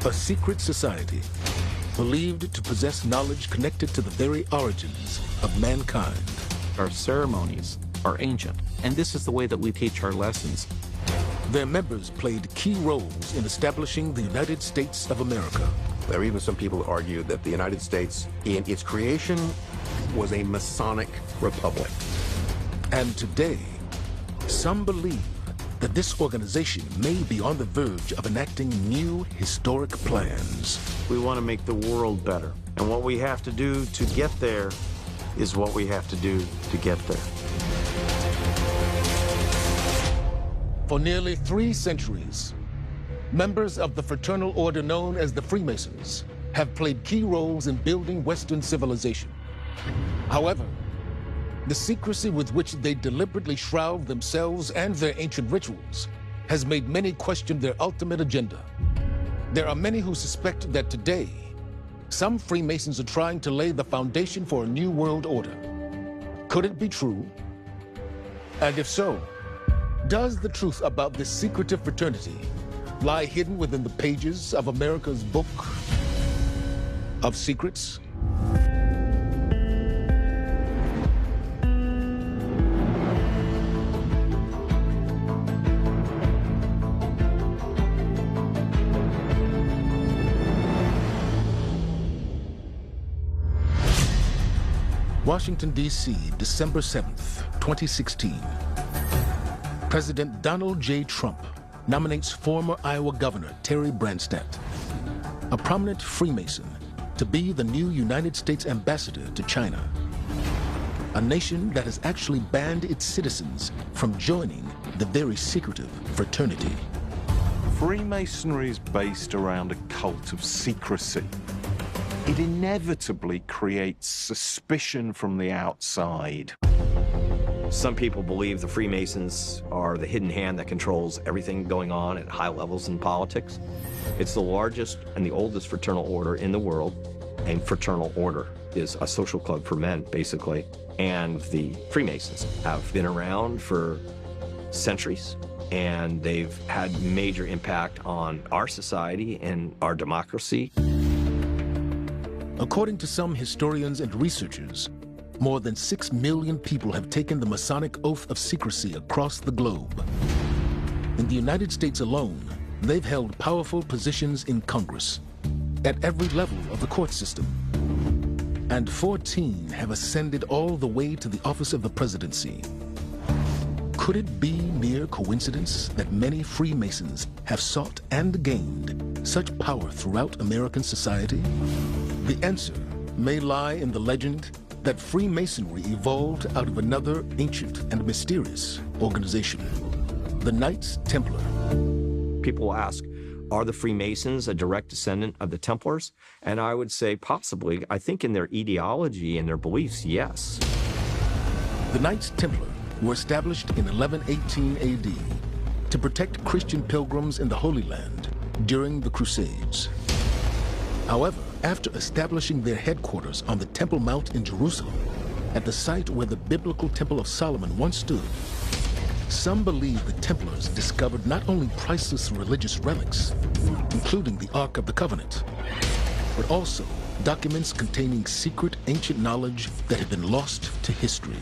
A secret society believed to possess knowledge connected to the very origins of mankind. Our ceremonies are ancient, and this is the way that we teach our lessons. Their members played key roles in establishing the United States of America. There are even some people who argue that the United States, in its creation, was a Masonic republic. And today, some believe that this organization may be on the verge of enacting new historic plans. We want to make the world better. And what we have to do to get there is what we have to do to get there. For nearly 3 centuries, members of the fraternal order known as the Freemasons have played key roles in building Western civilization. However, the secrecy with which they deliberately shroud themselves and their ancient rituals has made many question their ultimate agenda. There are many who suspect that today, some Freemasons are trying to lay the foundation for a new world order. Could it be true? And if so, does the truth about this secretive fraternity lie hidden within the pages of America's book of secrets? Washington, D.C., December 7th, 2016. President Donald J. Trump nominates former Iowa Governor Terry Branstad, a prominent Freemason, to be the new United States ambassador to China, a nation that has actually banned its citizens from joining the very secretive fraternity. Freemasonry is based around a cult of secrecy. It inevitably creates suspicion from the outside. Some people believe the Freemasons are the hidden hand that controls everything going on at high levels in politics. It's the largest and the oldest fraternal order in the world. A fraternal order is a social club for men, basically. And the Freemasons have been around for centuries, and they've had major impact on our society and our democracy. According to some historians and researchers, more than 6 million people have taken the Masonic oath of secrecy across the globe. In the United States alone, they've held powerful positions in Congress, at every level of the court system. And 14 have ascended all the way to the office of the presidency. Could it be mere coincidence that many Freemasons have sought and gained such power throughout American society? The answer may lie in the legend that Freemasonry evolved out of another ancient and mysterious organization, the Knights Templar. People ask, are the Freemasons a direct descendant of the Templars? And I would say possibly. I think in their ideology and their beliefs, yes. The Knights Templar were established in 1118 AD to protect Christian pilgrims in the Holy Land during the Crusades. However, after establishing their headquarters on the Temple Mount in Jerusalem, at the site where the biblical Temple of Solomon once stood, some believe the Templars discovered not only priceless religious relics, including the Ark of the Covenant, but also documents containing secret ancient knowledge that had been lost to history.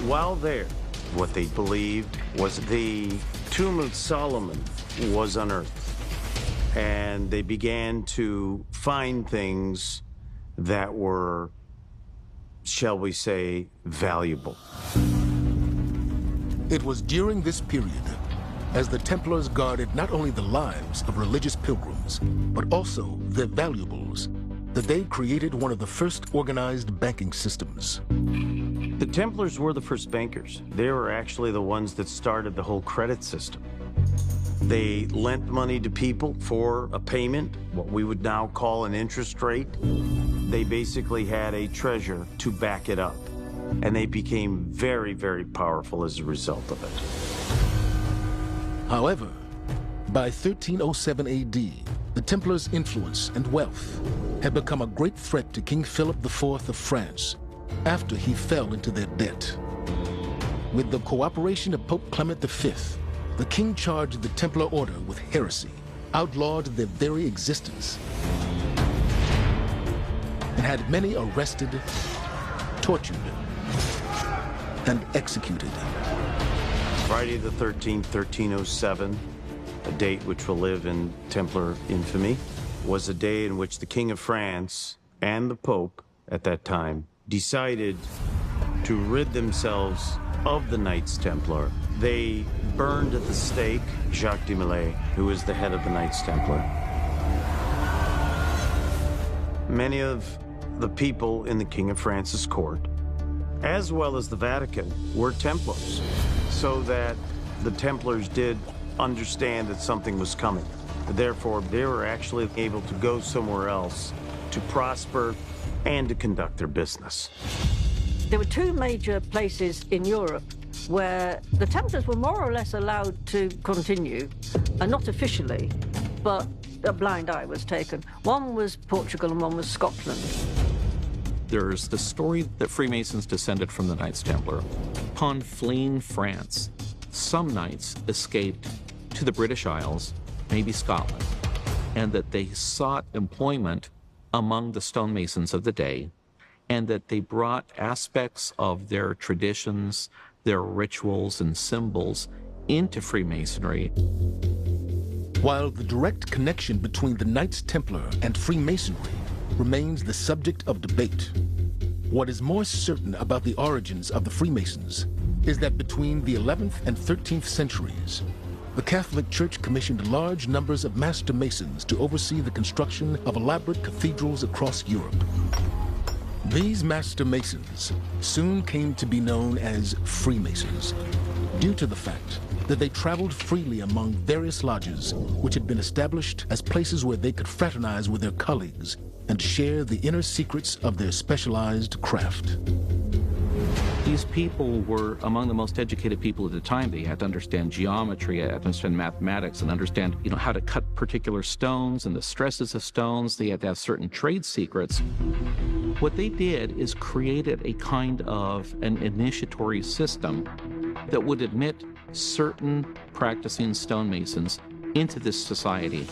While there, what they believed was the tomb of Solomon was unearthed. And they began to find things that were, shall we say, valuable. It was during this period, as the Templars guarded not only the lives of religious pilgrims, but also their valuables, that they created one of the first organized banking systems. The Templars were the first bankers. They were actually the ones that started the whole credit system. They lent money to people for a payment, what we would now call an interest rate. They basically had a treasure to back it up. And they became very, very powerful as a result of it. However, by 1307 AD, the Templars' influence and wealth had become a great threat to King Philip IV of France after he fell into their debt. With the cooperation of Pope Clement V, the king charged the Templar order with heresy outlawed their very existence, and had many arrested, tortured, and executed. Friday the 13th, 1307, a date which will live in Templar infamy, was a day in which the King of France and the Pope at that time decided to rid themselves of the Knights Templar. They burned at the stake Jacques de Molay, who was the head of the Knights Templar. Many of the people in the King of France's court, as well as the Vatican, were Templars, so that the Templars did understand that something was coming. Therefore, they were actually able to go somewhere else to prosper and to conduct their business. There were two major places in Europe where the Templars were more or less allowed to continue, and not officially, but a blind eye was taken. One was Portugal and one was Scotland. There's the story that Freemasons descended from the Knights Templar. Upon fleeing France, some knights escaped to the British Isles, maybe Scotland, and that they sought employment among the stonemasons of the day, and that they brought aspects of their traditions, their rituals and symbols into Freemasonry. While the direct connection between the Knights Templar and Freemasonry remains the subject of debate, what is more certain about the origins of the Freemasons is that between the 11th and 13th centuries, the Catholic Church commissioned large numbers of master masons to oversee the construction of elaborate cathedrals across Europe. These master masons soon came to be known as Freemasons, due to the fact that they traveled freely among various lodges which had been established as places where they could fraternize with their colleagues and share the inner secrets of their specialized craft. These people were among the most educated people at the time. They had to understand geometry, had to understand mathematics, and understand, how to cut particular stones and the stresses of stones. They had to have certain trade secrets. What they did is created a kind of an initiatory system that would admit certain practicing stonemasons into this society.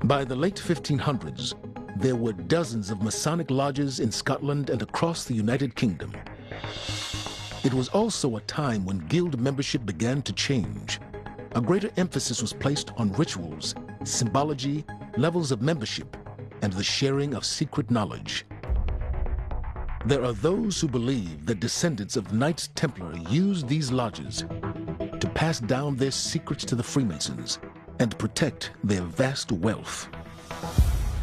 By the late 1500s, there were dozens of Masonic lodges in Scotland and across the United Kingdom. It was also a time when guild membership began to change. A greater emphasis was placed on rituals, symbology, levels of membership, and the sharing of secret knowledge. There are those who believe that descendants of Knights Templar used these lodges to pass down their secrets to the Freemasons and protect their vast wealth.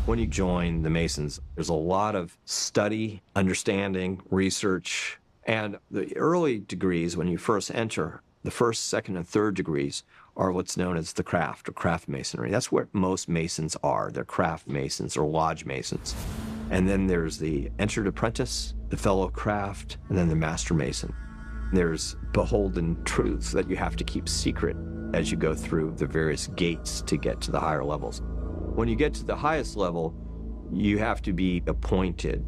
When you join the Masons, there's a lot of study, understanding, research, and the early degrees, when you first enter, the first, second, and third degrees are what's known as the craft or craft masonry. That's where most Masons are. They're craft Masons or lodge Masons. And then there's the entered apprentice, the fellow craft, and then the master Mason. There's beholden truths that you have to keep secret as you go through the various gates to get to the higher levels. When you get to the highest level, you have to be appointed.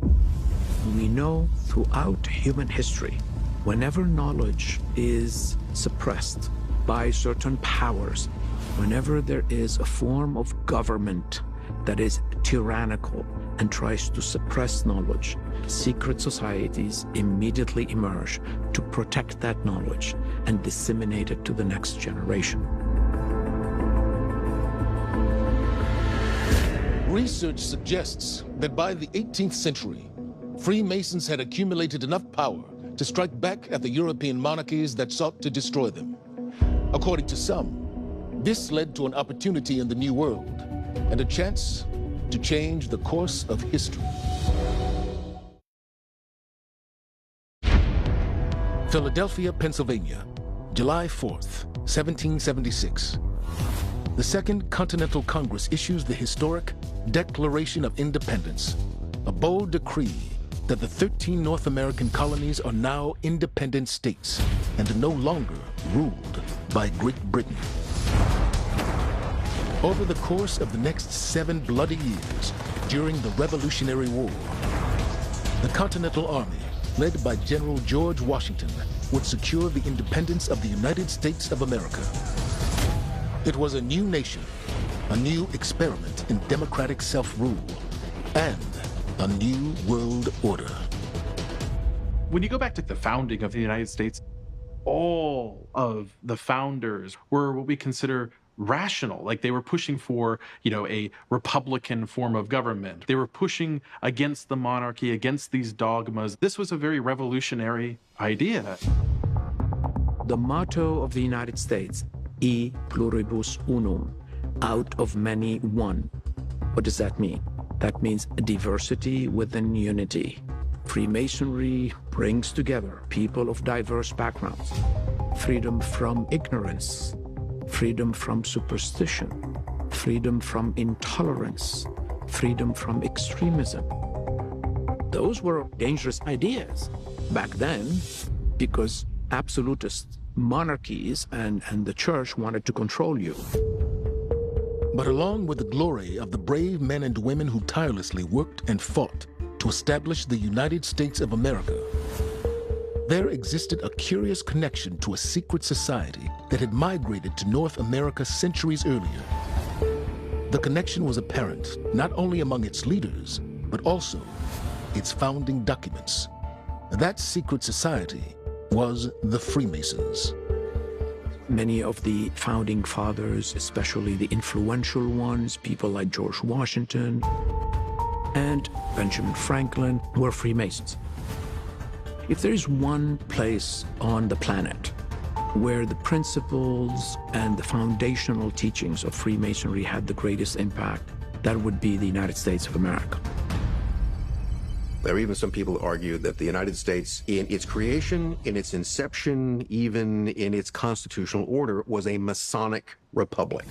We know throughout human history, whenever knowledge is suppressed by certain powers, whenever there is a form of government that is tyrannical and tries to suppress knowledge, secret societies immediately emerge to protect that knowledge and disseminate it to the next generation. Research suggests that by the 18th century, Freemasons had accumulated enough power to strike back at the European monarchies that sought to destroy them. According to some, this led to an opportunity in the New World and a chance to change the course of history. Philadelphia, Pennsylvania, July 4th, 1776. The Second Continental Congress issues the historic Declaration of Independence, a bold decree that the 13 North American colonies are now independent states and no longer ruled by Great Britain. Over the course of the next 7 bloody years, during the Revolutionary War, the Continental Army, led by General George Washington, would secure the independence of the United States of America. It was a new nation, a new experiment in democratic self-rule, and a new world order. When you go back to the founding of the United States, all of the founders were what we consider rational. Like, they were pushing for, a republican form of government. They were pushing against the monarchy, against these dogmas. This was a very revolutionary idea. The motto of the United States, E pluribus unum, out of many one. What does that mean? That means diversity within unity. Freemasonry brings together people of diverse backgrounds, freedom from ignorance, freedom from superstition, freedom from intolerance, freedom from extremism. Those were dangerous ideas back then because absolutist monarchies and the church wanted to control you. But along with the glory of the brave men and women who tirelessly worked and fought to establish the United States of America, there existed a curious connection to a secret society that had migrated to North America centuries earlier. The connection was apparent not only among its leaders, but also its founding documents. That secret society was the Freemasons. Many of the founding fathers, especially the influential ones, people like George Washington and Benjamin Franklin, were Freemasons. If there is one place on the planet where the principles and the foundational teachings of Freemasonry had the greatest impact, that would be the United States of America. There are even some people who argue that the United States, in its creation, in its inception, even in its constitutional order, was a Masonic republic.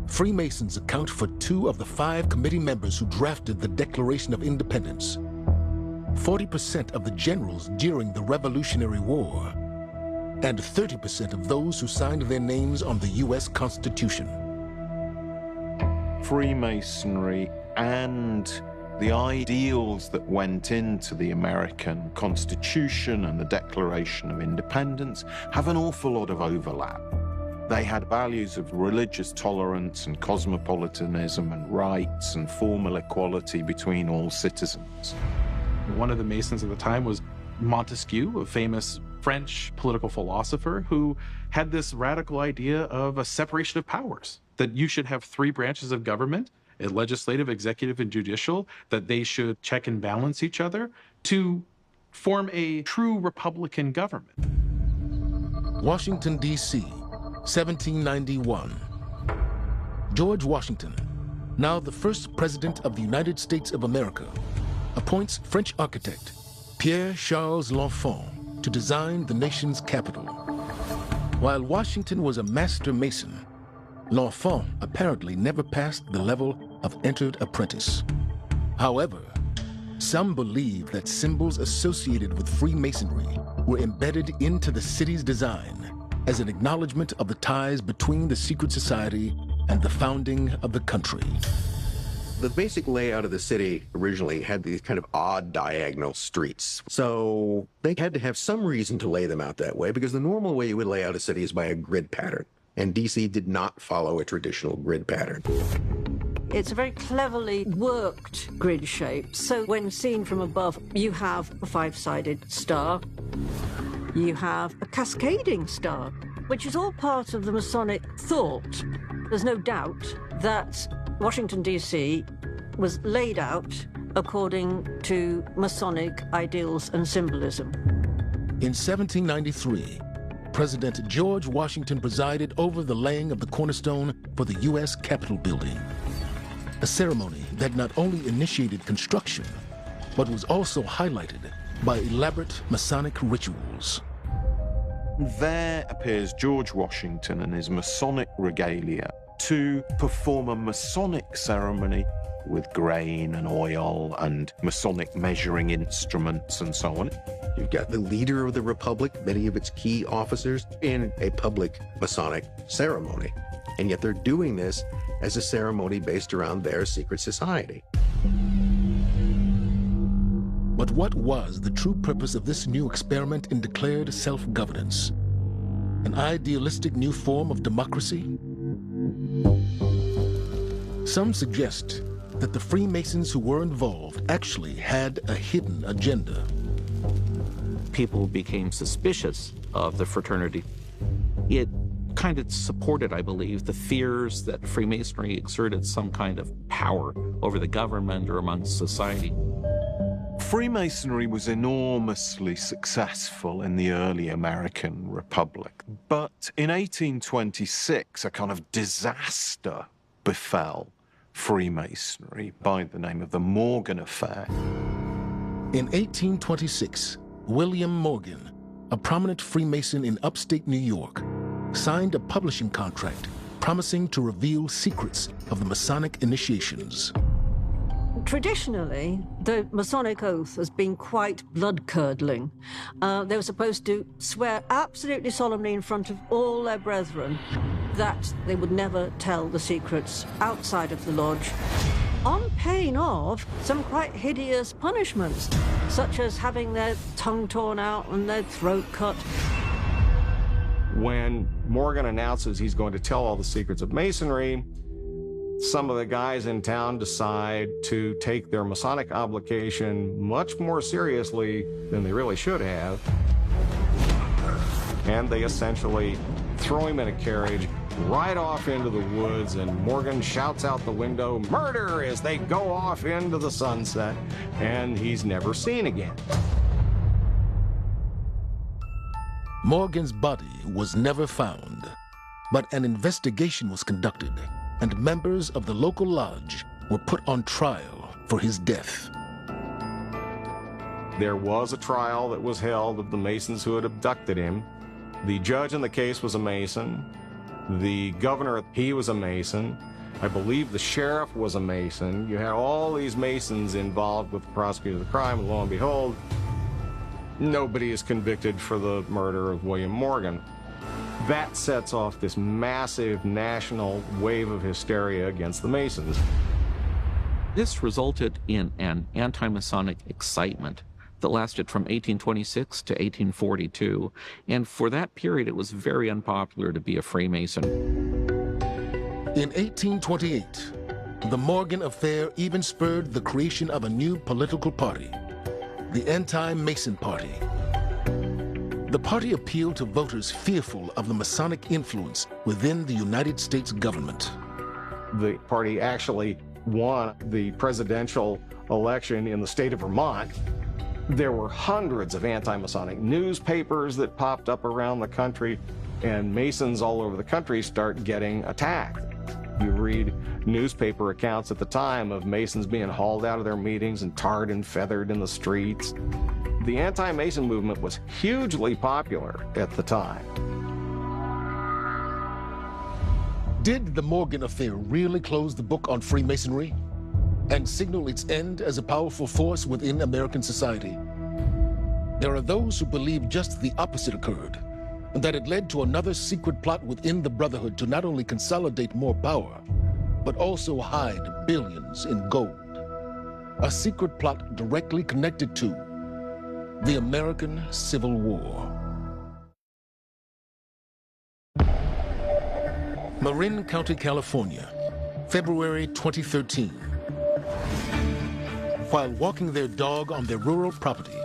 Freemasons account for 2 of the 5 committee members who drafted the Declaration of Independence, 40% of the generals during the Revolutionary War, and 30% of those who signed their names on the U.S. Constitution. Freemasonry and the ideals that went into the American Constitution and the Declaration of Independence have an awful lot of overlap. They had values of religious tolerance and cosmopolitanism and rights and formal equality between all citizens. One of the Masons at the time was Montesquieu, a famous French political philosopher who had this radical idea of a separation of powers, that you should have 3 branches of government, a legislative, executive, and judicial, that they should check and balance each other to form a true republican government. Washington, D.C., 1791. George Washington, now the first president of the United States of America, appoints French architect Pierre-Charles L'Enfant to design the nation's capital. While Washington was a master mason, L'Enfant apparently never passed the level of entered apprentice. However, some believe that symbols associated with Freemasonry were embedded into the city's design as an acknowledgement of the ties between the secret society and the founding of the country. The basic layout of the city originally had these kind of odd diagonal streets. So they had to have some reason to lay them out that way, because the normal way you would lay out a city is by a grid pattern. And DC did not follow a traditional grid pattern. It's a very cleverly worked grid shape. So when seen from above, you have a 5-sided star. You have a cascading star, which is all part of the Masonic thought. There's no doubt that Washington, D.C. was laid out according to Masonic ideals and symbolism. In 1793, President George Washington presided over the laying of the cornerstone for the U.S. Capitol building, a ceremony that not only initiated construction, but was also highlighted by elaborate Masonic rituals. There appears George Washington and his Masonic regalia to perform a Masonic ceremony with grain and oil and Masonic measuring instruments and so on. You've got the leader of the Republic, many of its key officers, in a public Masonic ceremony. And yet they're doing this as a ceremony based around their secret society. But what was the true purpose of this new experiment in declared self-governance? an idealistic new form of democracy? Some suggest that the Freemasons who were involved actually had a hidden agenda. People became suspicious of the fraternity. It kind of supported, I believe, the fears that Freemasonry exerted some kind of power over the government or amongst society. Freemasonry was enormously successful in the early American Republic, but in 1826, a kind of disaster befell Freemasonry by the name of the Morgan Affair. In 1826, William Morgan, a prominent Freemason in upstate New York, signed a publishing contract promising to reveal secrets of the Masonic initiations. Traditionally, the Masonic oath has been quite blood-curdling. They were supposed to swear absolutely solemnly in front of all their brethren that they would never tell the secrets outside of the lodge, on pain of some quite hideous punishments, such as having their tongue torn out and their throat cut. When Morgan announces he's going to tell all the secrets of Masonry, some of the guys in town decide to take their Masonic obligation much more seriously than they really should have. And they essentially throw him in a carriage right off into the woods, and Morgan shouts out the window, "Murder!" as they go off into the sunset, and he's never seen again. Morgan's body was never found, but an investigation was conducted, and members of the local lodge were put on trial for his death. There was a trial that was held of the Masons who had abducted him. The judge in the case was a Mason. The governor, he was a Mason. I believe the sheriff was a Mason. You had all these Masons involved with the prosecution of the crime, and lo and behold, nobody is convicted for the murder of William Morgan. That sets off this massive national wave of hysteria against the Masons. This resulted in an anti-Masonic excitement that lasted from 1826 to 1842, and for that period it was very unpopular to be a Freemason. In 1828, the Morgan Affair even spurred the creation of a new political party, the Anti-Mason Party. The party appealed to voters fearful of the Masonic influence within the United States government. The party actually won the presidential election in the state of Vermont. There were hundreds of anti-Masonic newspapers that popped up around the country, and Masons all over the country start getting attacked. You read newspaper accounts at the time of Masons being hauled out of their meetings and tarred and feathered in the streets. The anti-Mason movement was hugely popular at the time. Did the Morgan Affair really close the book on Freemasonry and signal its end as a powerful force within American society? There are those who believe just the opposite occurred, and that it led to another secret plot within the Brotherhood to not only consolidate more power, but also hide billions in gold. A secret plot directly connected to the American Civil War. Marin County, California, February 2013. While walking their dog on their rural property,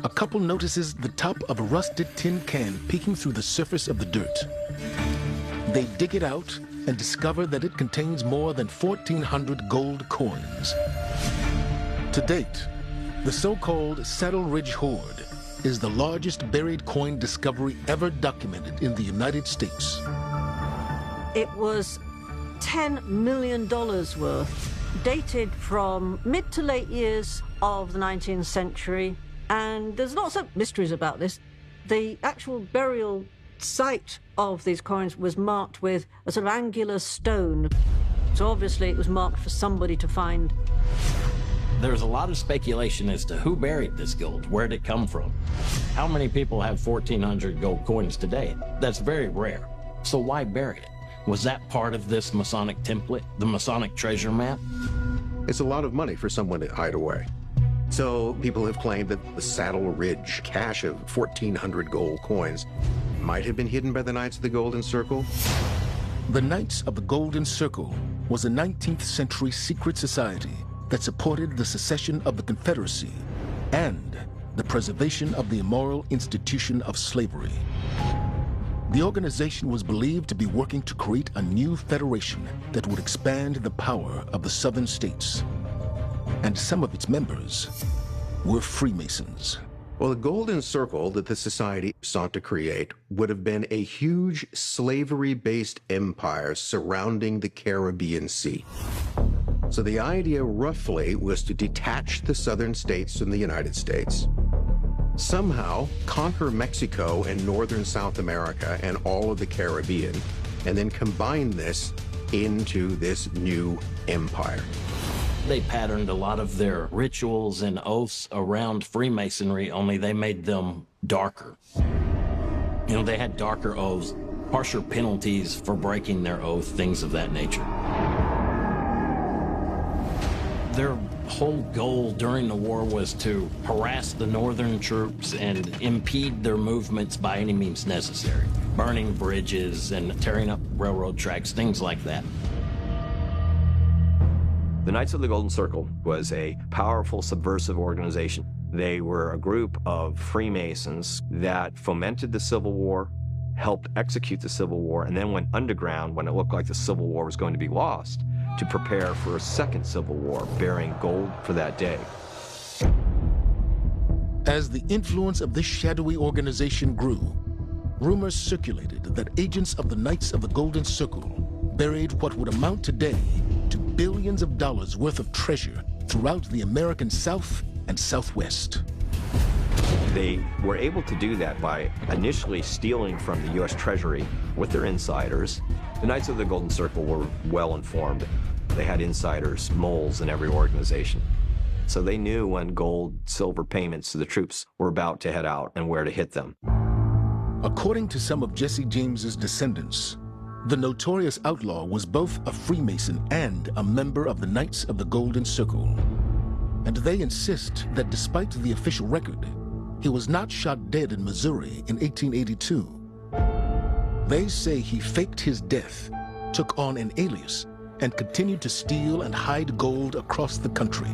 a couple notices the top of a rusted tin can peeking through the surface of the dirt. They dig it out and discover that it contains more than 1,400 gold coins. To date, the so-called Saddle Ridge Hoard is the largest buried coin discovery ever documented in the United States. It was $10 million worth, dated from mid to late years of the 19th century, and there's lots of mysteries about this. The actual burial site of these coins was marked with a sort of angular stone, so obviously it was marked for somebody to find. There's a lot of speculation as to who buried this gold, where'd it come from. How many people have 1,400 gold coins today? That's very rare. So why bury it? Was that part of this Masonic template, the Masonic treasure map? It's a lot of money for someone to hide away. So people have claimed that the Saddle Ridge cache of 1,400 gold coins might have been hidden by the Knights of the Golden Circle? The Knights of the Golden Circle was a 19th century secret society that supported the secession of the Confederacy and the preservation of the immoral institution of slavery. The organization was believed to be working to create a new federation that would expand the power of the southern states. And some of its members were Freemasons. Well, the Golden Circle that the society sought to create would have been a huge slavery-based empire surrounding the Caribbean Sea. So the idea roughly was to detach the southern states from the United States, somehow conquer Mexico and northern South America and all of the Caribbean, and then combine this into this new empire. They patterned a lot of their rituals and oaths around Freemasonry, only they made them darker. You know, they had darker oaths, harsher penalties for breaking their oath, things of that nature. Their whole goal during the war was to harass the northern troops and impede their movements by any means necessary, burning bridges and tearing up railroad tracks, things like that. The Knights of the Golden Circle was a powerful subversive organization. They were a group of Freemasons that fomented the Civil War, helped execute the Civil War, and then went underground when it looked like the Civil War was going to be lost to prepare for a second Civil War, bearing gold for that day. As the influence of this shadowy organization grew, rumors circulated that agents of the Knights of the Golden Circle buried what would amount today to billions of dollars worth of treasure throughout the American South and Southwest. They were able to do that by initially stealing from the U.S. Treasury with their insiders. The Knights of the Golden Circle were well informed. They had insiders, moles in every organization. So they knew when gold, silver payments to the troops were about to head out and where to hit them. According to some of Jesse James's descendants, the notorious outlaw was both a Freemason and a member of the Knights of the Golden Circle. And they insist that despite the official record, he was not shot dead in Missouri in 1882. They say he faked his death, took on an alias, and continued to steal and hide gold across the country.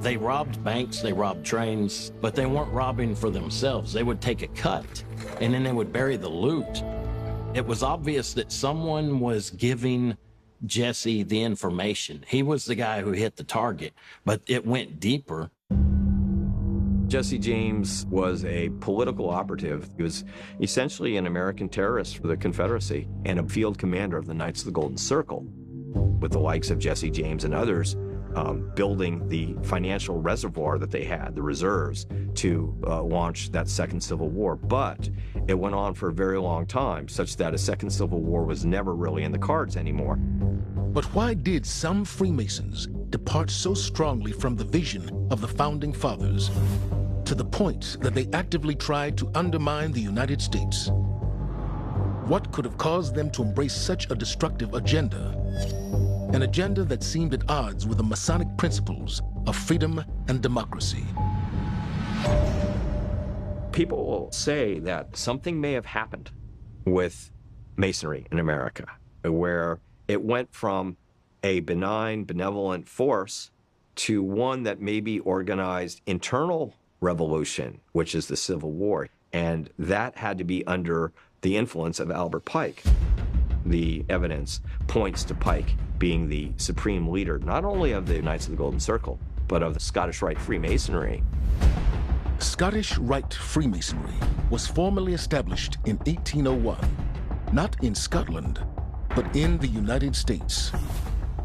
They robbed banks, they robbed trains, but they weren't robbing for themselves. They would take a cut, and then they would bury the loot. It was obvious that someone was giving Jesse the information. He was the guy who hit the target, but it went deeper. Jesse James was a political operative. He was essentially an American terrorist for the Confederacy and a field commander of the Knights of the Golden Circle, with the likes of Jesse James and others building the financial reservoir that they had, the reserves, to launch that second Civil War. But it went on for a very long time, such that a second Civil War was never really in the cards anymore. But why did some Freemasons depart so strongly from the vision of the Founding Fathers to the point that they actively tried to undermine the United States? What could have caused them to embrace such a destructive agenda? An agenda that seemed at odds with the Masonic principles of freedom and democracy. People will say that something may have happened with Masonry in America, where it went from a benign, benevolent force to one that maybe organized internal revolution, which is the Civil War. And that had to be under the influence of Albert Pike. The evidence points to Pike being the supreme leader, not only of the Knights of the Golden Circle, but of the Scottish Rite Freemasonry. Scottish Rite Freemasonry was formally established in 1801, not in Scotland, but in the United States.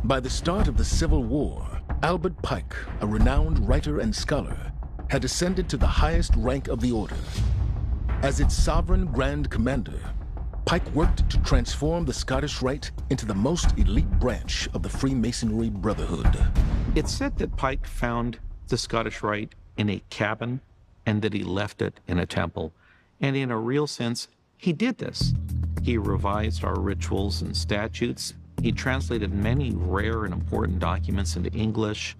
By the start of the Civil War, Albert Pike, a renowned writer and scholar, had ascended to the highest rank of the order. As its sovereign Grand Commander, Pike worked to transform the Scottish Rite into the most elite branch of the Freemasonry Brotherhood. It's said that Pike found the Scottish Rite in a cabin and that he left it in a temple. And in a real sense, he did this. He revised our rituals and statutes. He translated many rare and important documents into English.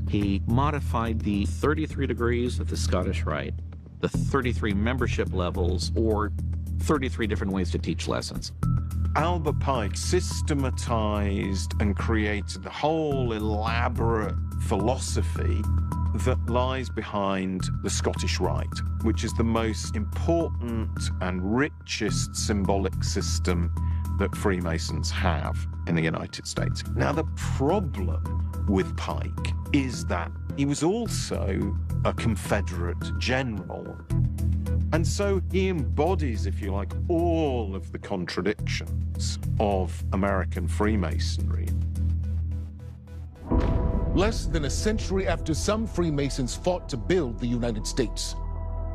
He modified the 33 degrees of the Scottish Rite, the 33 membership levels, or 33 different ways to teach lessons. Albert Pike systematized and created the whole elaborate philosophy that lies behind the Scottish Rite, which is the most important and richest symbolic system that Freemasons have in the United States. Now, the problem with Pike is that he was also a Confederate general. And so he embodies, if you like, all of the contradictions of American Freemasonry. Less than a century after some Freemasons fought to build the United States,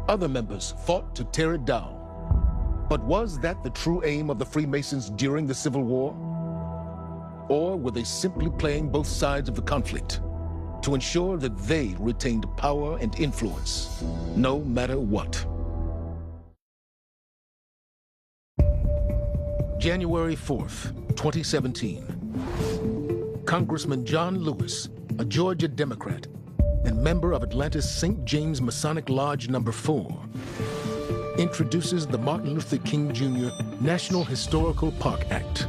other members fought to tear it down. But was that the true aim of the Freemasons during the Civil War? Or were they simply playing both sides of the conflict to ensure that they retained power and influence, no matter what? January 4th, 2017. Congressman John Lewis, a Georgia Democrat and member of Atlanta's St. James Masonic Lodge No. 4, introduces the Martin Luther King Jr. National Historical Park Act.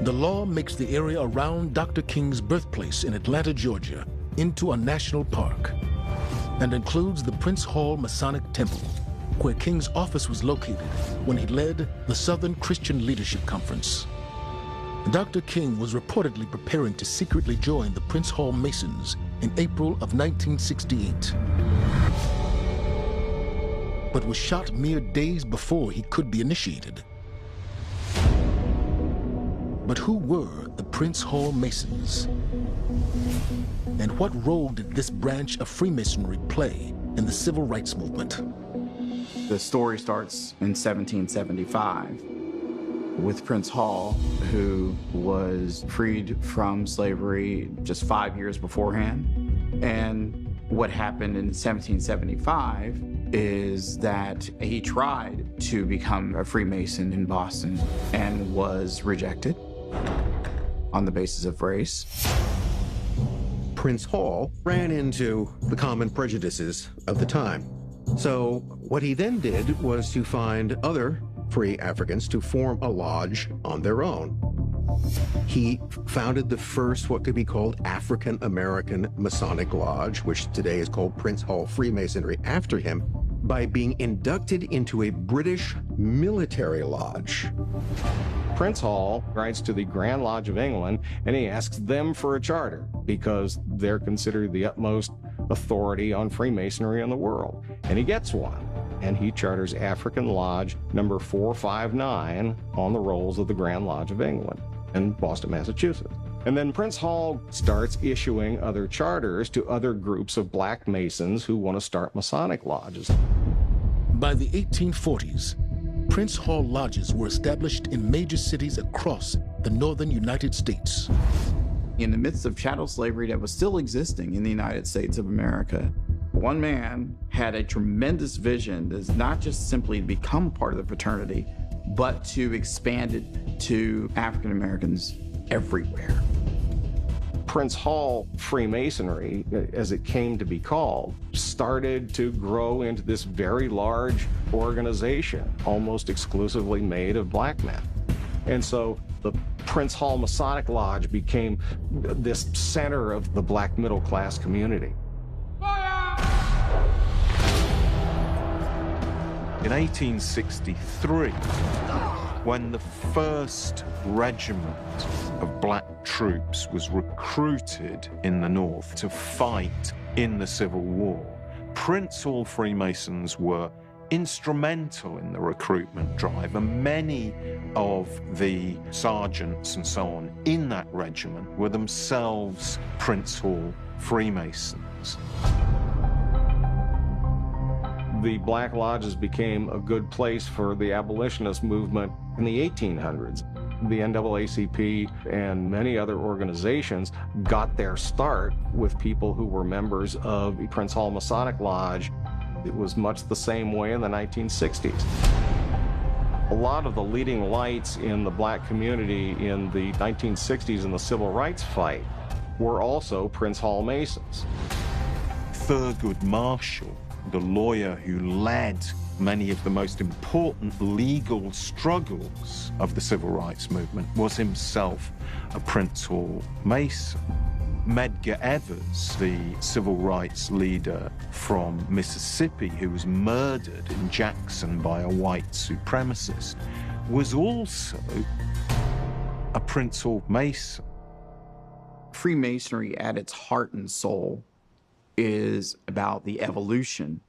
The law makes the area around Dr. King's birthplace in Atlanta, Georgia, into a national park and includes the Prince Hall Masonic Temple, where King's office was located when he led the Southern Christian Leadership Conference. Dr. King was reportedly preparing to secretly join the Prince Hall Masons in April of 1968, but was shot mere days before he could be initiated. But who were the Prince Hall Masons? And what role did this branch of Freemasonry play in the civil rights movement? The story starts in 1775 with Prince Hall, who was freed from slavery just 5 years beforehand. And what happened in 1775 is that he tried to become a Freemason in Boston and was rejected on the basis of race. Prince Hall ran into the common prejudices of the time. So what he then did was to find other free Africans to form a lodge on their own. He founded the first what could be called African American Masonic Lodge, which today is called Prince Hall Freemasonry after him, by being inducted into a British military lodge. Prince Hall writes to the Grand Lodge of England and he asks them for a charter because they're considered the utmost authority on Freemasonry in the world. And he gets one. And he charters African Lodge number 459 on the rolls of the Grand Lodge of England in Boston, Massachusetts. And then Prince Hall starts issuing other charters to other groups of black Masons who want to start Masonic lodges. By the 1840s, Prince Hall lodges were established in major cities across the northern United States. In the midst of chattel slavery that was still existing in the United States of America, one man had a tremendous vision that's not just simply to become part of the fraternity, but to expand it to African Americans everywhere. Prince Hall Freemasonry, as it came to be called, started to grow into this very large organization, almost exclusively made of black men. And so the Prince Hall Masonic Lodge became this center of the black middle class community. In 1863, when the first regiment of black troops was recruited in the North to fight in the Civil War, Prince Hall Freemasons were instrumental in the recruitment drive, and many of the sergeants and so on in that regiment were themselves Prince Hall Freemasons. The Black Lodges became a good place for the abolitionist movement in the 1800s. The NAACP and many other organizations got their start with people who were members of the Prince Hall Masonic Lodge. It was much the same way in the 1960s. A lot of the leading lights in the black community in the 1960s in the civil rights fight were also Prince Hall Masons. Thurgood Marshall, the lawyer who led many of the most important legal struggles of the civil rights movement, was himself a Prince Hall Mason. Medgar Evers, the civil rights leader from Mississippi who was murdered in Jackson by a white supremacist, was also a Prince Hall Mason. Freemasonry at its heart and soul is about the evolution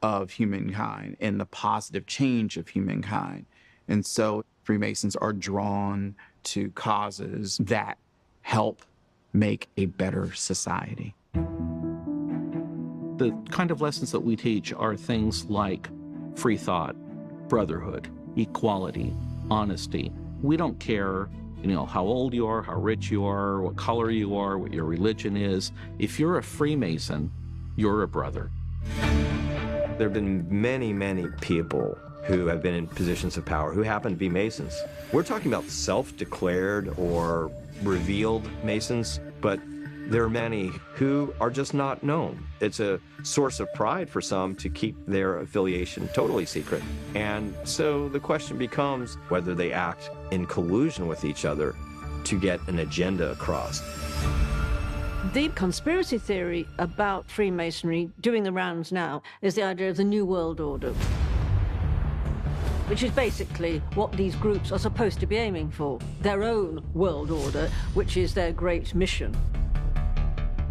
of humankind and the positive change of humankind. And so Freemasons are drawn to causes that help make a better society. The kind of lessons that we teach are things like free thought, brotherhood, equality, honesty. We don't care, how old you are, how rich you are, what color you are, what your religion is. If you're a Freemason, you're a brother. There have been many, many people who have been in positions of power who happen to be Masons. We're talking about self-declared or revealed Masons, but there are many who are just not known. It's a source of pride for some to keep their affiliation totally secret. And so the question becomes whether they act in collusion with each other to get an agenda across. The conspiracy theory about Freemasonry doing the rounds now is the idea of the New World Order, which is basically what these groups are supposed to be aiming for, their own world order, which is their great mission.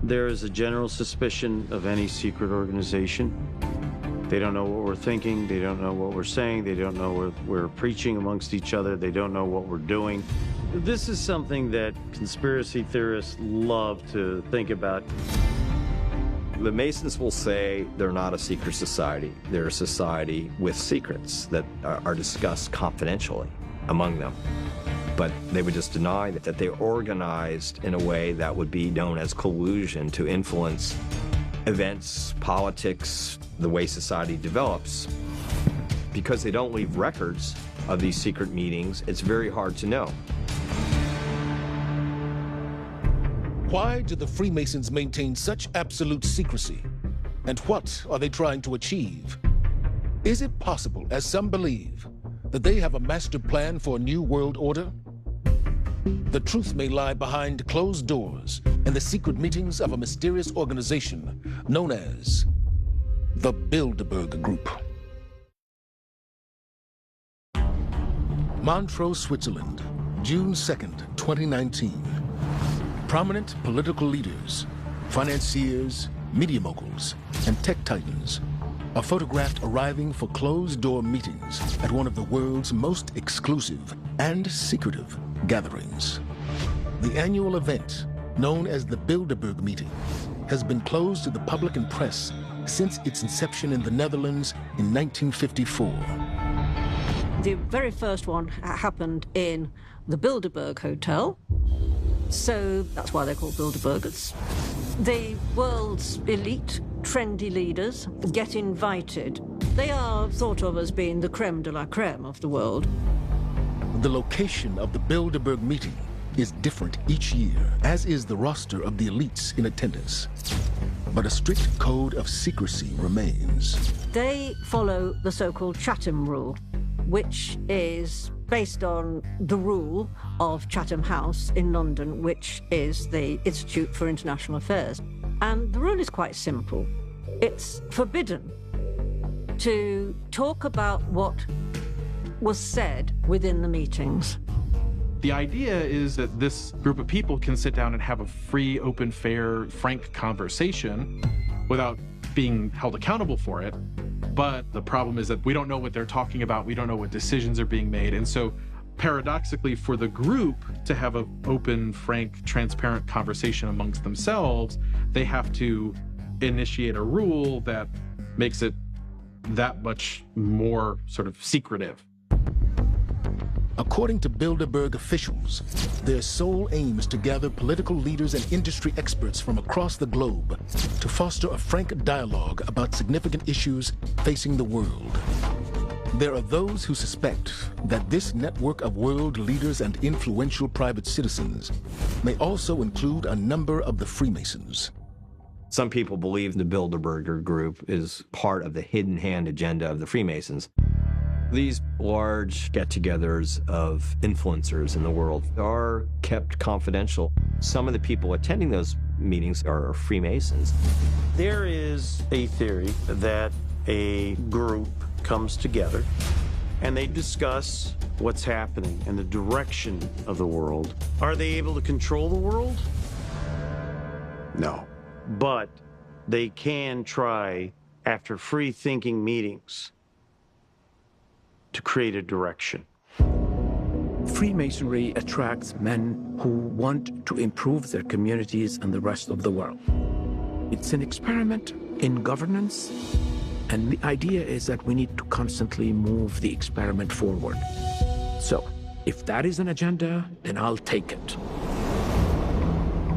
There is a general suspicion of any secret organization. They don't know what we're thinking, they don't know what we're saying, they don't know what we're preaching amongst each other, they don't know what we're doing. This is something that conspiracy theorists love to think about. The Masons will say they're not a secret society. They're a society with secrets that are discussed confidentially among them. But they would just deny that they're organized in a way that would be known as collusion to influence events, politics, the way society develops. Because they don't leave records of these secret meetings, it's very hard to know. Why do the Freemasons maintain such absolute secrecy? And what are they trying to achieve? Is it possible, as some believe, that they have a master plan for a new world order? The truth may lie behind closed doors and the secret meetings of a mysterious organization known as the Bilderberg Group. Montreux, Switzerland, June 2nd, 2019. Prominent political leaders, financiers, media moguls, and tech titans are photographed arriving for closed-door meetings at one of the world's most exclusive and secretive gatherings. The annual event, known as the Bilderberg Meeting, has been closed to the public and press since its inception in the Netherlands in 1954. The very first one happened in the Bilderberg Hotel, so that's why they're called Bilderbergers. The world's elite, trendy leaders get invited. They are thought of as being the creme de la creme of the world. The location of the Bilderberg meeting is different each year, as is the roster of the elites in attendance. But a strict code of secrecy remains. They follow the so-called Chatham Rule, which is based on the rule of Chatham House in London, which is the Institute for International Affairs. And the rule is quite simple. It's forbidden to talk about what was said within the meetings. The idea is that this group of people can sit down and have a free, open, fair, frank conversation without being held accountable for it. But the problem is that we don't know what they're talking about. We don't know what decisions are being made. And so paradoxically, for the group to have an open, frank, transparent conversation amongst themselves, they have to initiate a rule that makes it that much more sort of secretive. According to Bilderberg officials, their sole aim is to gather political leaders and industry experts from across the globe to foster a frank dialogue about significant issues facing the world. There are those who suspect that this network of world leaders and influential private citizens may also include a number of the Freemasons. Some people believe the Bilderberger Group is part of the hidden hand agenda of the Freemasons. These large get-togethers of influencers in the world are kept confidential. Some of the people attending those meetings are Freemasons. There is a theory that a group comes together and they discuss what's happening and the direction of the world. Are they able to control the world? No. But they can try, after free-thinking meetings, to create a direction. Freemasonry attracts men who want to improve their communities and the rest of the world. It's an experiment in governance, and the idea is that we need to constantly move the experiment forward. So, if that is an agenda, then I'll take it.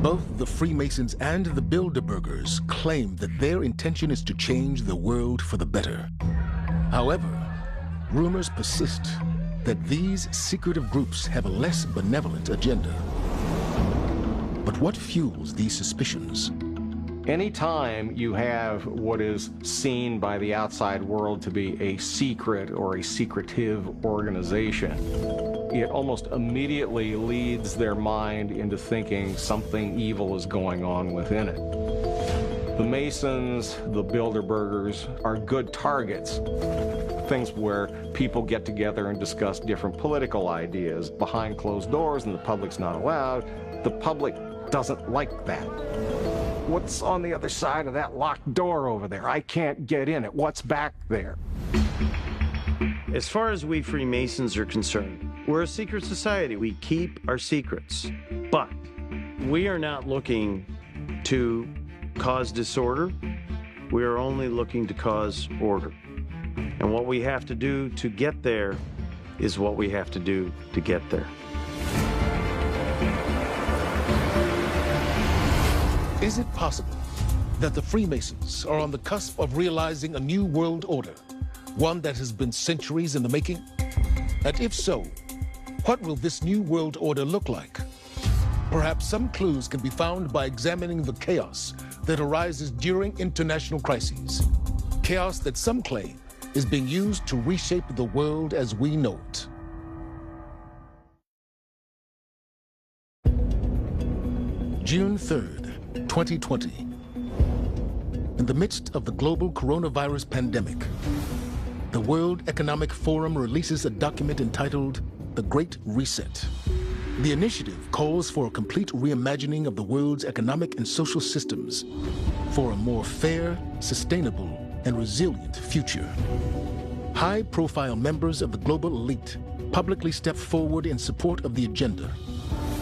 Both the Freemasons and the Bilderbergers claim that their intention is to change the world for the better. However, rumors persist that these secretive groups have a less benevolent agenda. But what fuels these suspicions? Anytime you have what is seen by the outside world to be a secret or a secretive organization, it almost immediately leads their mind into thinking something evil is going on within it. The Masons, the Bilderbergers are good targets. Things where people get together and discuss different political ideas behind closed doors and the public's not allowed. The public doesn't like that. What's on the other side of that locked door over there? I can't get in it. What's back there? As far as we Freemasons are concerned, we're a secret society. We keep our secrets. But we are not looking to cause disorder. We are only looking to cause order. And what we have to do to get there is what we have to do to get there. Is it possible that the Freemasons are on the cusp of realizing a new world order, one that has been centuries in the making? And if so, what will this new world order look like? Perhaps some clues can be found by examining the chaos that arises during international crises. Chaos that some claim is being used to reshape the world as we know it. June 3rd, 2020. In the midst of the global coronavirus pandemic, the World Economic Forum releases a document entitled The Great Reset. The initiative calls for a complete reimagining of the world's economic and social systems for a more fair, sustainable, and resilient future. High-profile members of the global elite publicly stepped forward in support of the agenda,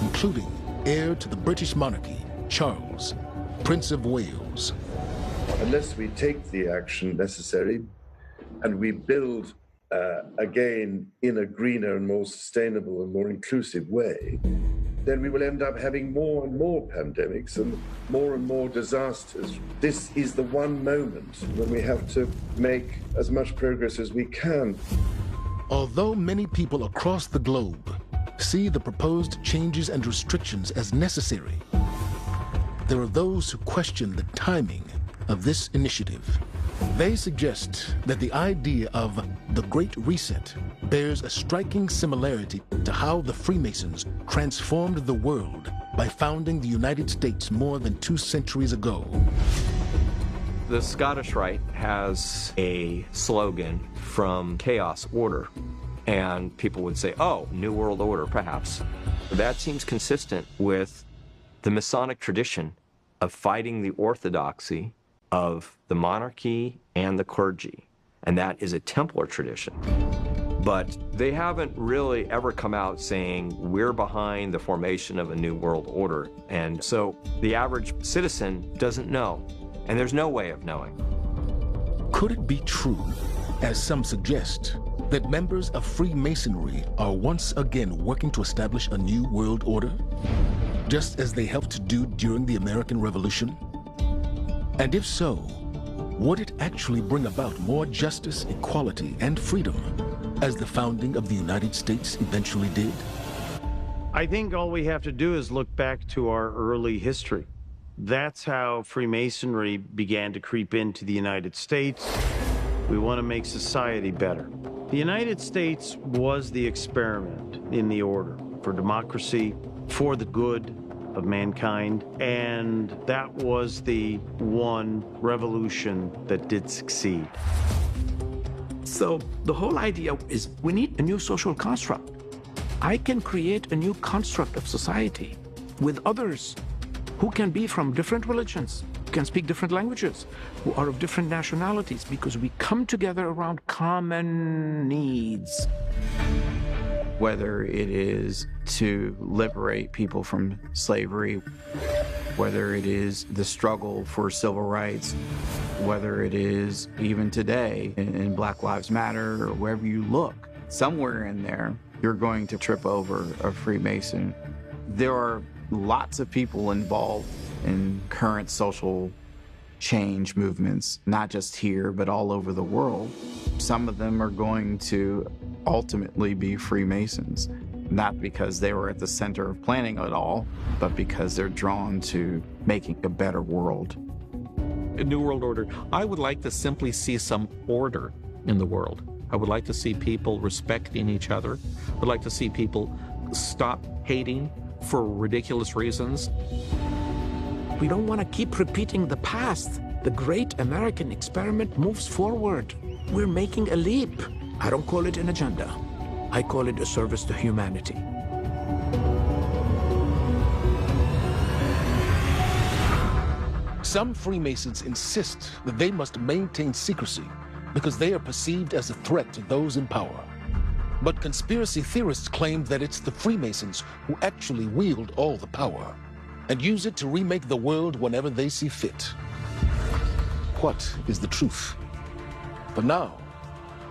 including heir to the British monarchy, Charles, Prince of Wales. Unless we take the action necessary and we build again in a greener and more sustainable and more inclusive way, then we will end up having more and more pandemics and more disasters. This is the one moment when we have to make as much progress as we can. Although many people across the globe see the proposed changes and restrictions as necessary, there are those who question the timing of this initiative. They suggest that the idea of the Great Reset bears a striking similarity to how the Freemasons transformed the world by founding the United States more than 2 centuries ago. The Scottish Rite has a slogan from chaos, order. And people would say, oh, New World Order, perhaps. That seems consistent with the Masonic tradition of fighting the orthodoxy of the monarchy and the clergy. And that is a Templar tradition. But they haven't really ever come out saying, we're behind the formation of a New World Order. And so the average citizen doesn't know. And there's no way of knowing. Could it be true, as some suggest, that members of Freemasonry are once again working to establish a new world order, just as they helped to do during the American Revolution? And if so, would it actually bring about more justice, equality, and freedom, as the founding of the United States eventually did? I think all we have to do is look back to our early history That's how Freemasonry began to creep into the United States. We want to make society better. The United States was the experiment in the order for democracy, for the good of mankind, and that was the one revolution that did succeed. So the whole idea is we need a new social construct. I can create a new construct of society with others who can be from different religions, who can speak different languages, who are of different nationalities, because we come together around common needs. Whether it is to liberate people from slavery, whether it is the struggle for civil rights, whether it is even today in Black Lives Matter or wherever you look, somewhere in there, you're going to trip over a Freemason. There are lots of people involved in current social change movements, not just here, but all over the world. Some of them are going to ultimately be Freemasons, not because they were at the center of planning it all, but because they're drawn to making a better world. A New World Order. I would like to simply see some order in the world. I would like to see people respecting each other. I would like to see people stop hating for ridiculous reasons. We don't want to keep repeating the past. The great American experiment moves forward. We're making a leap. I don't call it an agenda. I call it a service to humanity. Some Freemasons insist that they must maintain secrecy because they are perceived as a threat to those in power. But conspiracy theorists claim that it's the Freemasons who actually wield all the power and use it to remake the world whenever they see fit. What is the truth? For now,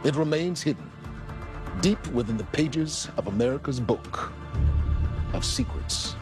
it remains hidden, deep within the pages of America's book of secrets.